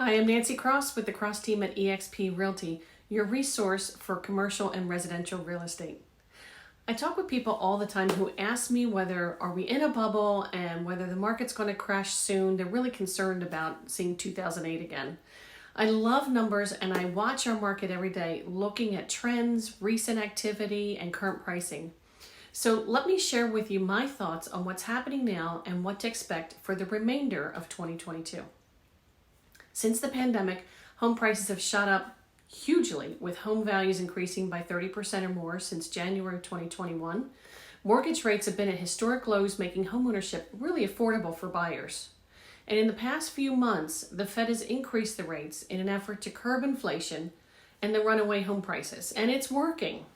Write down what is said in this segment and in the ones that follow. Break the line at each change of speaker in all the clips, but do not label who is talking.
Hi, I'm Nancy Cross with the Cross team at eXp Realty, your resource for commercial and residential real estate. I talk with people all the time who ask me whether are we in a bubble and whether the market's going to crash soon. They're really concerned about seeing 2008 again. I love numbers and I watch our market every day looking at trends, recent activity, and current pricing. So let me share with you my thoughts on what's happening now and what to expect for the remainder of 2022. Since the pandemic, home prices have shot up hugely, with home values increasing by 30% or more since January 2021. Mortgage rates have been at historic lows, making homeownership really affordable for buyers. And in the past few months, the Fed has increased the rates in an effort to curb inflation and the runaway home prices, and it's working.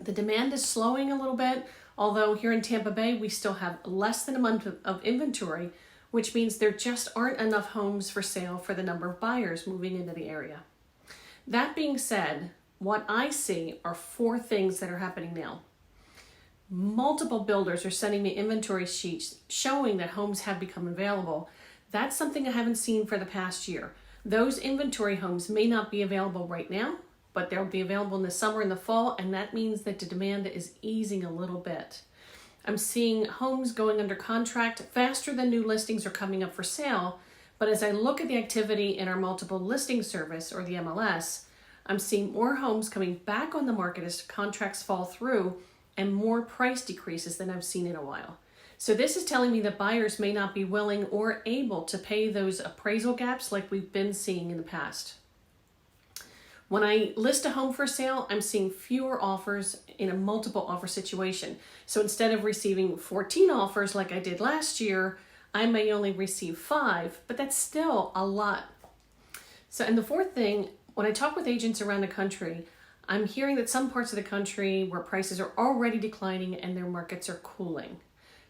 The demand is slowing a little bit, although here in Tampa Bay, we still have less than a month of inventory, which means there just aren't enough homes for sale for the number of buyers moving into the area. That being said, what I see are four things that are happening now. Multiple builders are sending me inventory sheets showing that homes have become available. That's something I haven't seen for the past year. Those inventory homes may not be available right now, but they'll be available in the summer and the fall, and that means that the demand is easing a little bit. I'm seeing homes going under contract faster than new listings are coming up for sale. But as I look at the activity in our multiple listing service, or the MLS, I'm seeing more homes coming back on the market as contracts fall through and more price decreases than I've seen in a while. So this is telling me that buyers may not be willing or able to pay those appraisal gaps like we've been seeing in the past. When I list a home for sale, I'm seeing fewer offers in a multiple offer situation. So instead of receiving 14 offers like I did last year, I may only receive 5, but that's still a lot. So, and the fourth thing, when I talk with agents around the country, I'm hearing that some parts of the country where prices are already declining and their markets are cooling.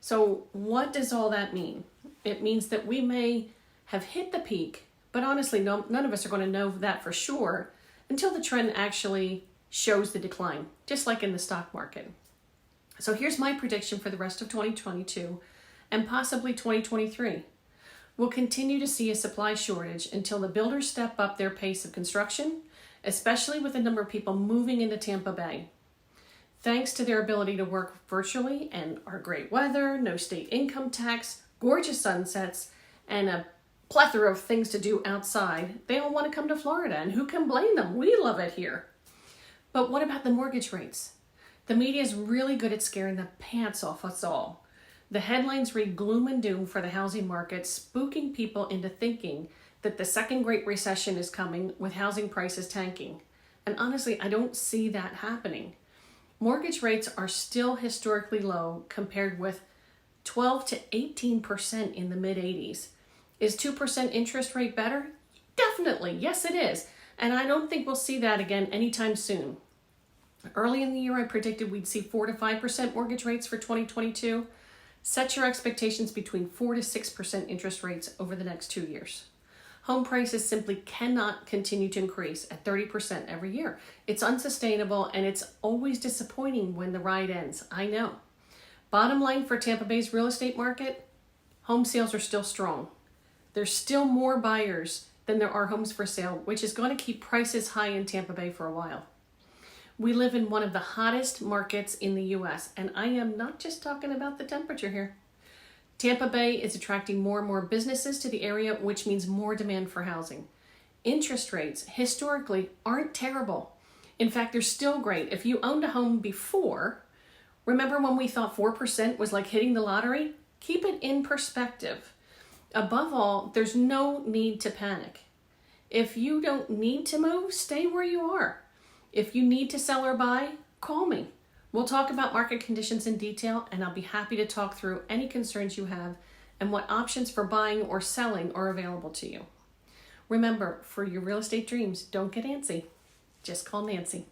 So what does all that mean? It means that we may have hit the peak, but honestly, none of us are going to know that for sure until the trend actually shows the decline, just like in the stock market. So here's my prediction for the rest of 2022 and possibly 2023. We'll continue to see a supply shortage until the builders step up their pace of construction, especially with the number of people moving into Tampa Bay. Thanks to their ability to work virtually and our great weather, no state income tax, gorgeous sunsets, and a plethora of things to do outside, they all want to come to Florida, and who can blame them? We love it here. But what about the mortgage rates? The media is really good at scaring the pants off us all. The headlines read gloom and doom for the housing market, spooking people into thinking that the second Great Recession is coming with housing prices tanking. And honestly, I don't see that happening. Mortgage rates are still historically low compared with 12 to 18% in the mid-80s. Is 2% interest rate better? Definitely, yes it is. And I don't think we'll see that again anytime soon. Early in the year, I predicted we'd see 4 to 5% mortgage rates for 2022. Set your expectations between 4 to 6% interest rates over the next 2 years. Home prices simply cannot continue to increase at 30% every year. It's unsustainable and it's always disappointing when the ride ends, I know. Bottom line for Tampa Bay's real estate market, home sales are still strong. There's still more buyers than there are homes for sale, which is going to keep prices high in Tampa Bay for a while. We live in one of the hottest markets in the U.S., and I am not just talking about the temperature here. Tampa Bay is attracting more and more businesses to the area, which means more demand for housing. Interest rates, historically, aren't terrible. In fact, they're still great. If you owned a home before, remember when we thought 4% was like hitting the lottery? Keep it in perspective. Above all, there's no need to panic. If you don't need to move, stay where you are. If you need to sell or buy, call me. We'll talk about market conditions in detail, and I'll be happy to talk through any concerns you have and what options for buying or selling are available to you. Remember, for your real estate dreams, don't get antsy. Just call Nancy.